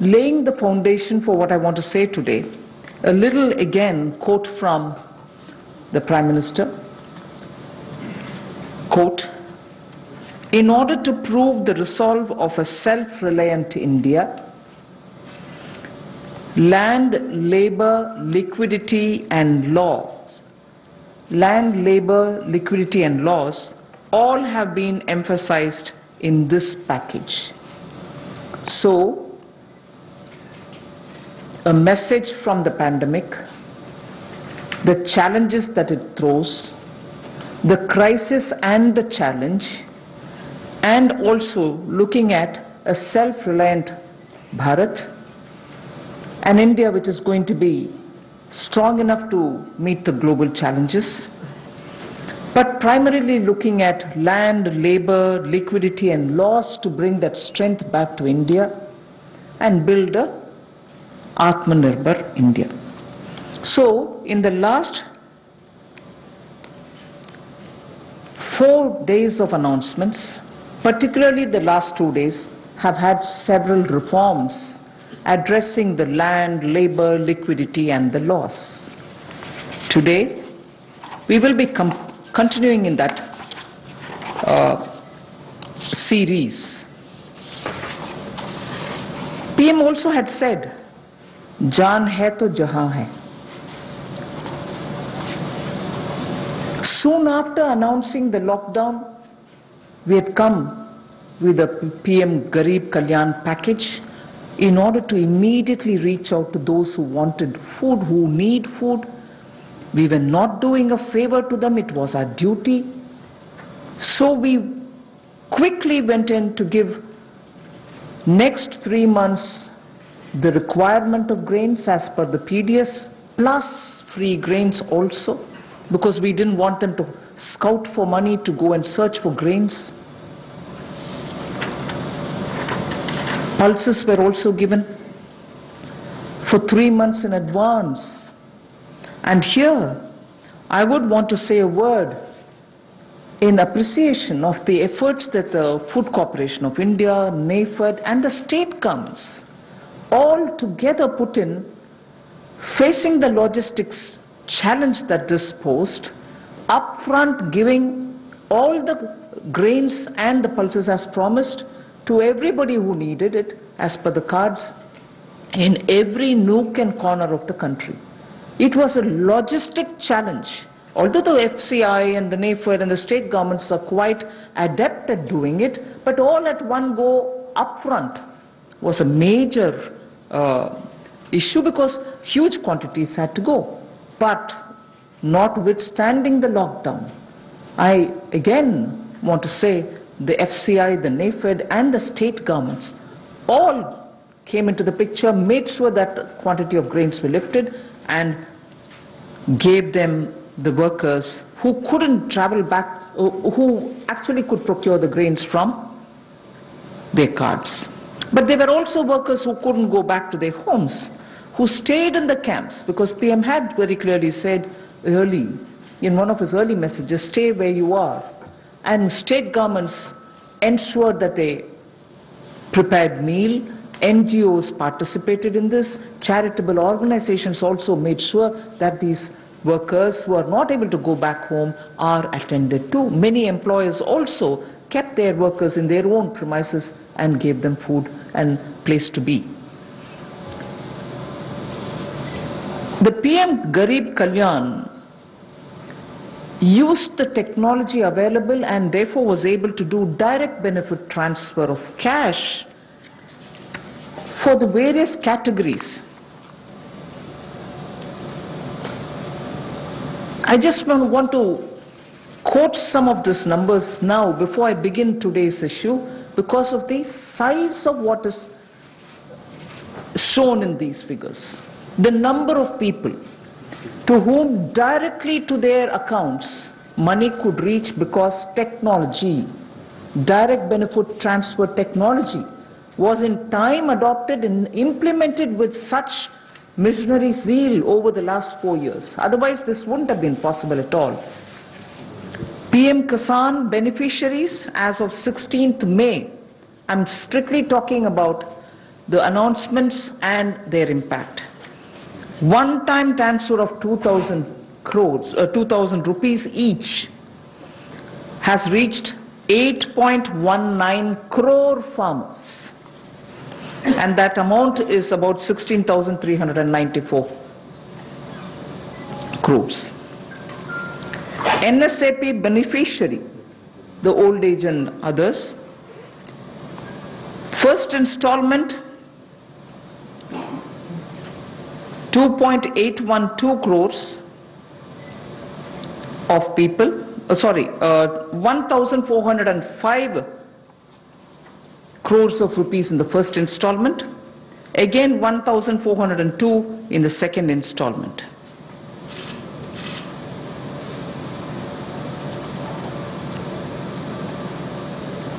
laying the foundation for what I want to say today, a little again quote from the Prime Minister. Quote, "In order to prove the resolve of a self-reliant India, land, labor, liquidity and laws, all have been emphasized in this package." So, a message from the pandemic, the challenges that it throws, the crisis and the challenge, and also looking at a self-reliant Bharat, an India which is going to be strong enough to meet the global challenges, but primarily looking at land, labor, liquidity and laws to bring that strength back to India and build a Atmanirbhar India. So, in the last 4 days of announcements, particularly the last 2 days, have had several reforms addressing the land, labor, liquidity and the laws. Today, we will be continuing in that series. PM also had said, "Jaan hai to jahan hai." Soon after announcing the lockdown, we had come with the PM Garib Kalyan package in order to immediately reach out to those who wanted food, who need food. We were not doing a favor to them, it was our duty. So we quickly went in to give next 3 months the requirement of grains as per the PDS, plus free grains also, because we didn't want them to scout for money to go and search for grains. Pulses were also given for 3 months in advance. And here, I would want to say a word in appreciation of the efforts that the Food Corporation of India, NAFED, and the state governments all together put in, facing the logistics challenge that this posed, upfront giving all the grains and the pulses as promised to everybody who needed it as per the cards in every nook and corner of the country. It was a logistic challenge. Although the FCI and the NAFED and the state governments are quite adept at doing it, but all at one go upfront was a major issue because huge quantities had to go. But notwithstanding the lockdown, I again want to say the FCI, the NAFED and the state governments all came into the picture, made sure that quantity of grains were lifted and gave them the workers who couldn't travel back, who actually could procure the grains from their cards. But there were also workers who couldn't go back to their homes, who stayed in the camps, because PM had very clearly said early, in one of his early messages, stay where you are. And state governments ensured that they prepared meal, NGOs participated in this, charitable organizations also made sure that these workers who are not able to go back home are attended to. Many employers also kept their workers in their own premises and gave them food and place to be. The PM Garib Kalyan used the technology available and therefore was able to do direct benefit transfer of cash for the various categories. I just want to quote some of these numbers now before I begin today's issue, because of the size of what is shown in these figures. The number of people to whom directly to their accounts money could reach because technology, direct benefit transfer technology, was in time adopted and implemented with such missionary zeal over the last 4 years. Otherwise, this wouldn't have been possible at all. PM Kisan beneficiaries as of 16th May, I'm strictly talking about the announcements and their impact. One-time transfer of 2,000 crores, 2,000 rupees each has reached 8.19 crore farmers. And that amount is about 16,394 crores. NSAP beneficiary, the old age and others, first installment 2.812 crores of people, 1,405 crores of rupees in the first installment, again 1,402 in the second installment.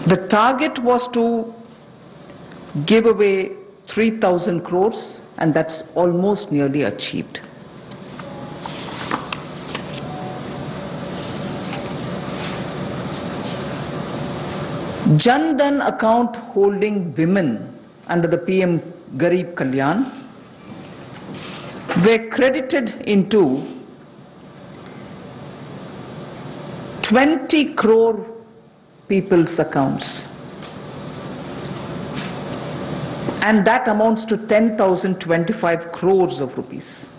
The target was to give away 3,000 crores, and that's almost nearly achieved. Jan Dhan account holding women under the PM Garib Kalyan were credited into 20 crore people's accounts, and that amounts to 10,025 crores of rupees.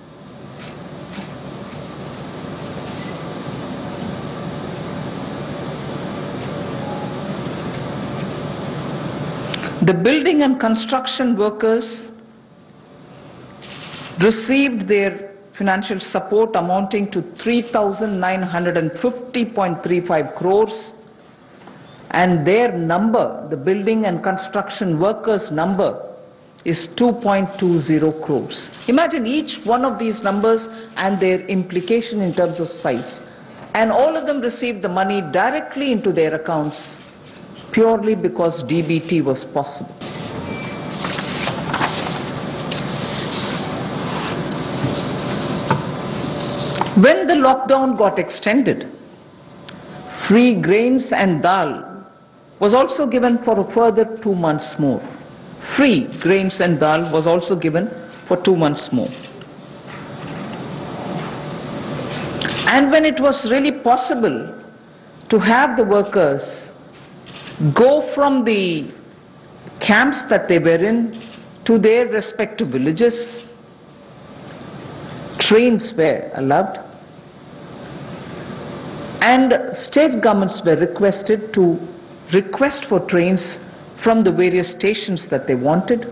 The building and construction workers received their financial support amounting to 3,950.35 crores, and their number, the building and construction workers' number, is 2.20 crores. Imagine each one of these numbers and their implication in terms of size. And all of them received the money directly into their accounts purely because DBT was possible. When the lockdown got extended, free grains and dal was also given for a further 2 months more. Free grains and dal was also given for 2 months more. And when it was really possible to have the workers go from the camps that they were in to their respective villages, trains were allowed, and state governments were requested to request for trains from the various stations that they wanted,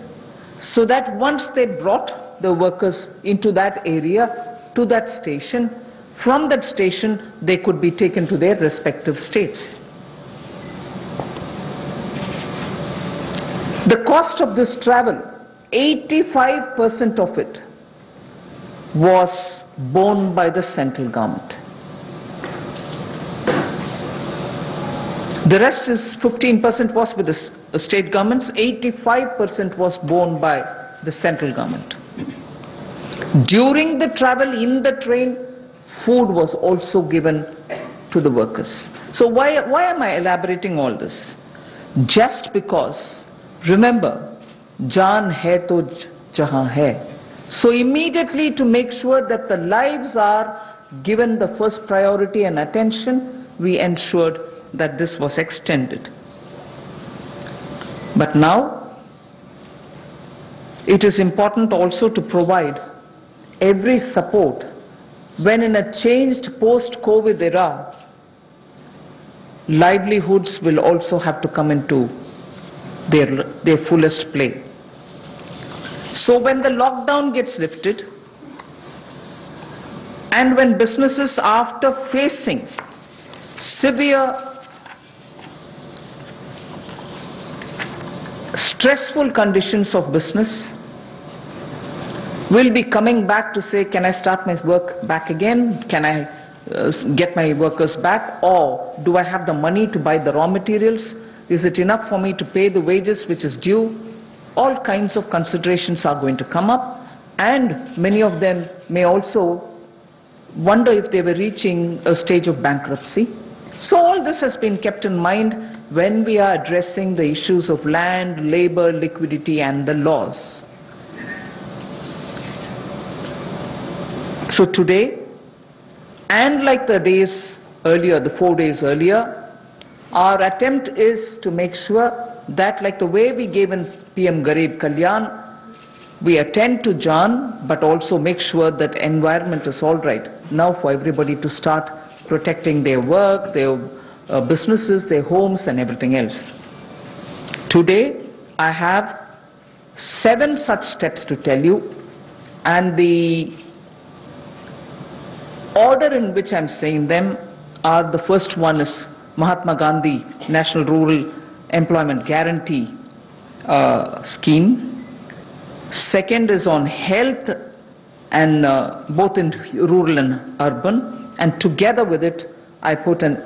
so that once they brought the workers into that area, to that station, from that station they could be taken to their respective states. The cost of this travel, 85% of it was borne by the central government. The rest is 15% was with the state governments, 85% was borne by the central government. During the travel in the train, food was also given to the workers. So why am I elaborating all this? Just because, remember, Jaan hai to jahan hai. So immediately, to make sure that the lives are given the first priority and attention, we ensured that this was extended. But now, it is important also to provide every support when in a changed post-COVID era, livelihoods will also have to come into their fullest play. So when the lockdown gets lifted, and when businesses, after facing severe, stressful conditions of business, will be coming back to say, can I start my work back again? Can I get my workers back? Or do I have the money to buy the raw materials? Is it enough for me to pay the wages which is due? All kinds of considerations are going to come up, and many of them may also wonder if they were reaching a stage of bankruptcy. So all this has been kept in mind when we are addressing the issues of land, labor, liquidity, and the laws. So today, and like the days earlier, the 4 days earlier, our attempt is to make sure that, like the way we gave in PM Garib Kalyan, we attend to Jan, but also make sure that environment is all right now for everybody to start protecting their work, their businesses, their homes, and everything else. Today, I have 7 such steps to tell you, and the order in which I'm saying them are: the first one is Mahatma Gandhi National Rural Employment Guarantee Scheme. Second is on health, and both in rural and urban, and together with it I put an